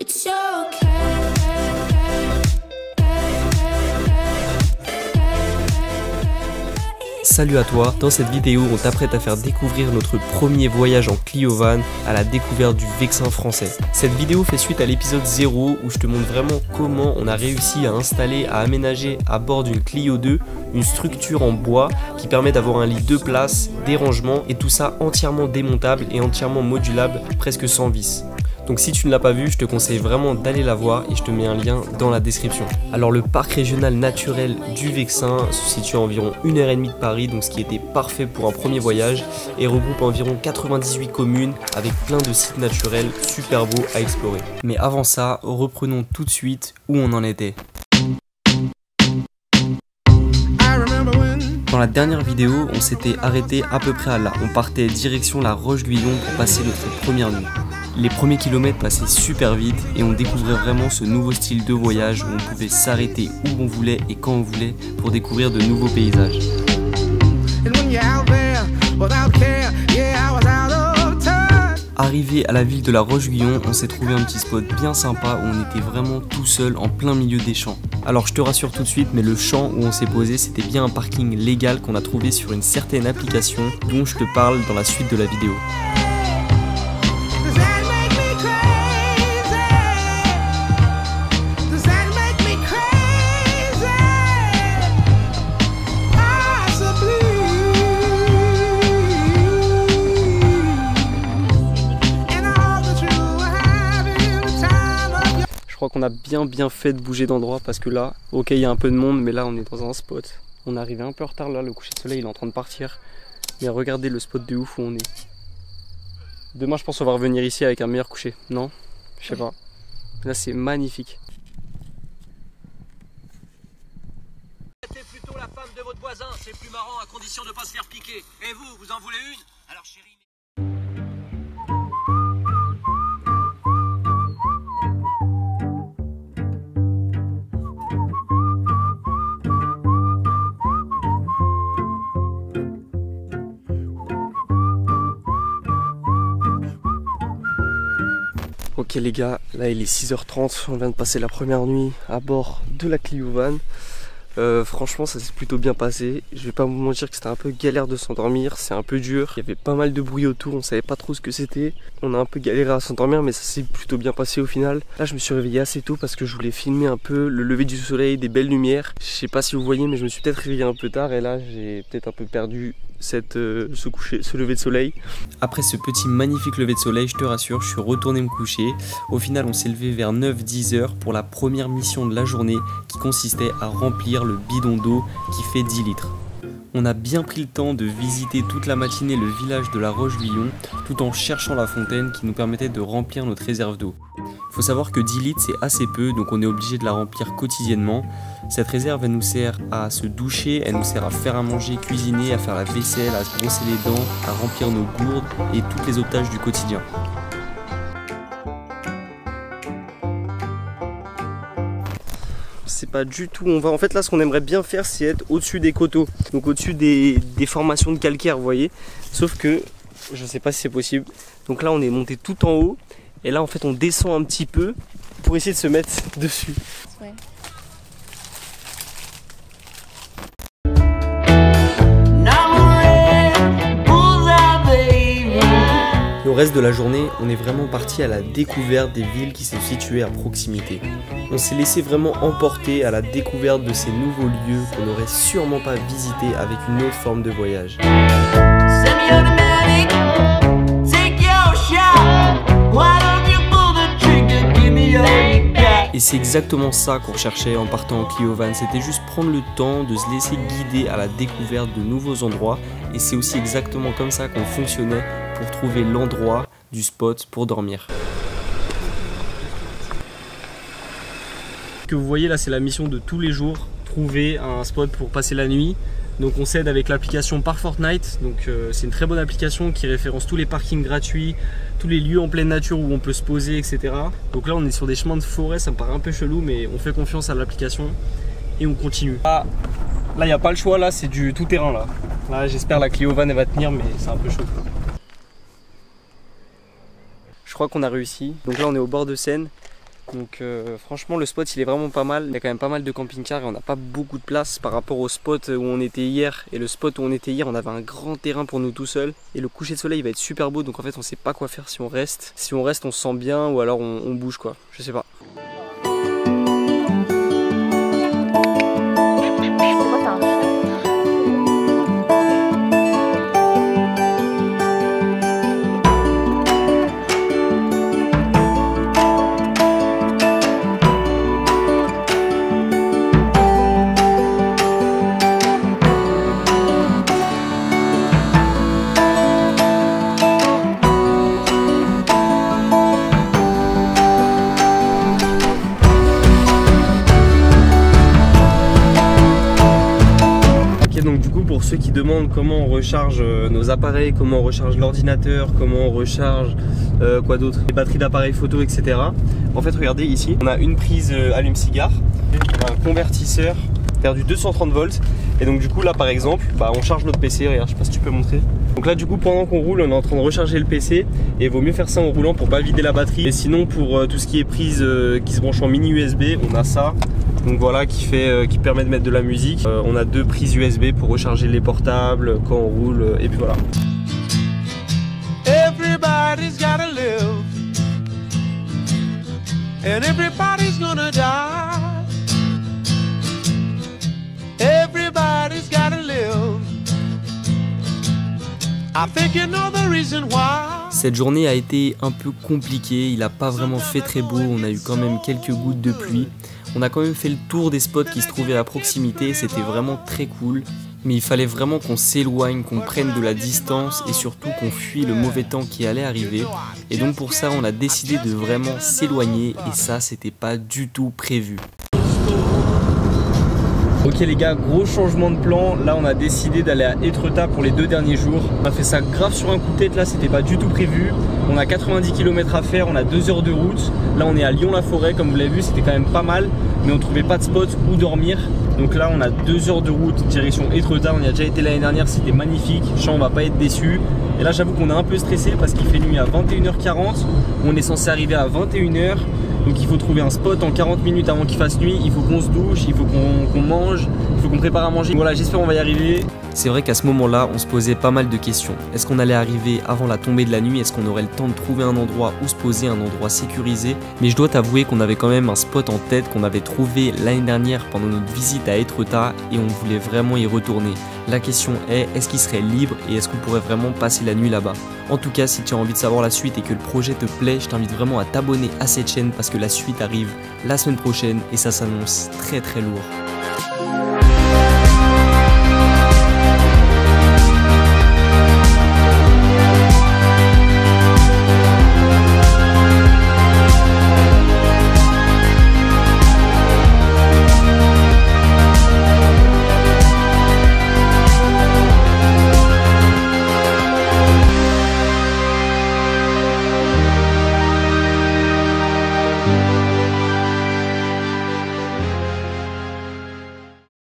It's okay. Salut à toi, dans cette vidéo on t'apprête à faire découvrir notre premier voyage en Clio Van à la découverte du Vexin français. Cette vidéo fait suite à l'épisode 0 où je te montre vraiment comment on a réussi à installer, à aménager à bord d'une Clio 2 une structure en bois qui permet d'avoir un lit 2 places, des rangements et tout ça entièrement démontable et entièrement modulable, presque sans vis. Donc si tu ne l'as pas vu, je te conseille vraiment d'aller la voir et je te mets un lien dans la description. Alors le parc régional naturel du Vexin se situe à environ 1h30 de Paris, donc ce qui était parfait pour un premier voyage, et regroupe environ 98 communes avec plein de sites naturels super beaux à explorer. Mais avant ça, reprenons tout de suite où on en était. Dans la dernière vidéo, on s'était arrêté à peu près à là. On partait direction la Roche-Guyon pour passer notre première nuit. Les premiers kilomètres passaient super vite et on découvrait vraiment ce nouveau style de voyage où on pouvait s'arrêter où on voulait et quand on voulait pour découvrir de nouveaux paysages. Arrivé à la ville de la Roche-Guyon, on s'est trouvé un petit spot bien sympa où on était vraiment tout seul en plein milieu des champs. Alors je te rassure tout de suite, mais le champ où on s'est posé, c'était bien un parking légal qu'on a trouvé sur une certaine application dont je te parle dans la suite de la vidéo. Je crois qu'on a bien fait de bouger d'endroit parce que là, ok, il y a un peu de monde, mais là on est dans un spot. On est arrivé un peu en retard là, le coucher de soleil il est en train de partir. Mais regardez le spot de ouf où on est. Demain je pense qu'on va revenir ici avec un meilleur coucher, non? Je sais pas. Là c'est magnifique. Mettez plutôt la femme de votre voisin, c'est plus marrant à condition de pas se faire piquer. Et vous en voulez une? Alors chérie... Ok les gars, là il est 6h30, on vient de passer la première nuit à bord de la Clio Van. Franchement ça s'est plutôt bien passé. Je vais pas vous mentir que c'était un peu galère de s'endormir, c'est un peu dur. Il y avait pas mal de bruit autour, on savait pas trop ce que c'était. On a un peu galéré à s'endormir mais ça s'est plutôt bien passé au final. Là je me suis réveillé assez tôt parce que je voulais filmer un peu le lever du soleil, des belles lumières. Je sais pas si vous voyez mais je me suis peut-être réveillé un peu tard et là j'ai peut-être un peu perdu ce lever de soleil. Après ce petit magnifique lever de soleil, je te rassure, je suis retourné me coucher. Au final on s'est levé vers 9-10 heures pour la première mission de la journée qui consistait à remplir le bidon d'eau qui fait 10 litres. On a bien pris le temps de visiter toute la matinée le village de la Roche-Guyon tout en cherchant la fontaine qui nous permettait de remplir notre réserve d'eau. Il faut savoir que 10 litres c'est assez peu, donc on est obligé de la remplir quotidiennement. Cette réserve elle nous sert à se doucher, elle nous sert à faire à manger, cuisiner, à faire la vaisselle, à se brosser les dents, à remplir nos gourdes et toutes les autres tâches du quotidien. C'est pas du tout où on va. En fait là ce qu'on aimerait bien faire c'est être au-dessus des coteaux, donc au-dessus des formations de calcaire vous voyez, sauf que je sais pas si c'est possible. Donc là on est monté tout en haut et là en fait on descend un petit peu pour essayer de se mettre dessus. Ouais. Le reste de la journée, on est vraiment parti à la découverte des villes qui se situaient à proximité. On s'est laissé vraiment emporter à la découverte de ces nouveaux lieux qu'on n'aurait sûrement pas visités avec une autre forme de voyage. Et c'est exactement ça qu'on cherchait en partant en Clio Van, c'était juste prendre le temps de se laisser guider à la découverte de nouveaux endroits et c'est aussi exactement comme ça qu'on fonctionnait pour trouver l'endroit du spot pour dormir. Ce que vous voyez là c'est la mission de tous les jours, trouver un spot pour passer la nuit. Donc on s'aide avec l'application Park Fortnite, donc c'est une très bonne application qui référence tous les parkings gratuits, tous les lieux en pleine nature où on peut se poser, etc. Donc là on est sur des chemins de forêt, ça me paraît un peu chelou mais on fait confiance à l'application et on continue. Là il n'y a pas le choix, là c'est du tout terrain là. Là j'espère la Clio Van elle va tenir mais c'est un peu chaud. Je crois qu'on a réussi, donc là on est au bord de Seine Donc franchement le spot il est vraiment pas mal, il y a quand même pas mal de camping-cars et on n'a pas beaucoup de place par rapport au spot où on était hier. Et le spot où on était hier on avait un grand terrain pour nous tout seuls et le coucher de soleil va être super beau, donc en fait on sait pas quoi faire si on reste. Si on reste on se sent bien ou alors on bouge quoi, je sais pas. Donc du coup pour ceux qui demandent comment on recharge nos appareils, comment on recharge l'ordinateur, comment on recharge quoi d'autre, les batteries d'appareils photo, etc. En fait regardez ici, on a une prise allume-cigare, on a un convertisseur vers du 230 volts et donc du coup là par exemple on charge notre PC, regarde, je sais pas si tu peux montrer. Donc là du coup pendant qu'on roule on est en train de recharger le PC et il vaut mieux faire ça en roulant pour pas vider la batterie. Et sinon pour tout ce qui est prise qui se branche en mini USB, on a ça. Donc voilà qui permet de mettre de la musique. On a deux prises USB pour recharger les portables quand on roule et puis voilà. Everybody's gotta live and everybody's gonna die. Everybody's gotta live. I think you know the reason why. Cette journée a été un peu compliquée, il n'a pas vraiment fait très beau, on a eu quand même quelques gouttes de pluie. On a quand même fait le tour des spots qui se trouvaient à proximité, c'était vraiment très cool. Mais il fallait vraiment qu'on s'éloigne, qu'on prenne de la distance et surtout qu'on fuit le mauvais temps qui allait arriver. Et donc pour ça on a décidé de vraiment s'éloigner et ça c'était pas du tout prévu. Ok les gars, gros changement de plan, là on a décidé d'aller à Étretat pour les 2 derniers jours. On a fait ça grave sur un coup de tête, là c'était pas du tout prévu. On a 90 km à faire, on a 2 heures de route. Là on est à Lyon-la-Forêt, comme vous l'avez vu c'était quand même pas mal. Mais on trouvait pas de spot où dormir. Donc là on a 2 heures de route direction Étretat, on y a déjà été l'année dernière, c'était magnifique. Je sens on va pas être déçu. Et là j'avoue qu'on est un peu stressé parce qu'il fait nuit à 21h40. On est censé arriver à 21h. Donc il faut trouver un spot en 40 minutes avant qu'il fasse nuit, il faut qu'on se douche, il faut qu'on mange, il faut qu'on prépare à manger. Voilà, j'espère qu'on va y arriver. C'est vrai qu'à ce moment-là, on se posait pas mal de questions. Est-ce qu'on allait arriver avant la tombée de la nuit? Est-ce qu'on aurait le temps de trouver un endroit où se poser, un endroit sécurisé? Mais je dois t'avouer qu'on avait quand même un spot en tête qu'on avait trouvé l'année dernière pendant notre visite à Étretat et on voulait vraiment y retourner. La question est-ce qu'il serait libre et est-ce qu'on pourrait vraiment passer la nuit là-bas? En tout cas, si tu as envie de savoir la suite et que le projet te plaît, je t'invite vraiment à t'abonner à cette chaîne parce que la suite arrive la semaine prochaine et ça s'annonce très très lourd.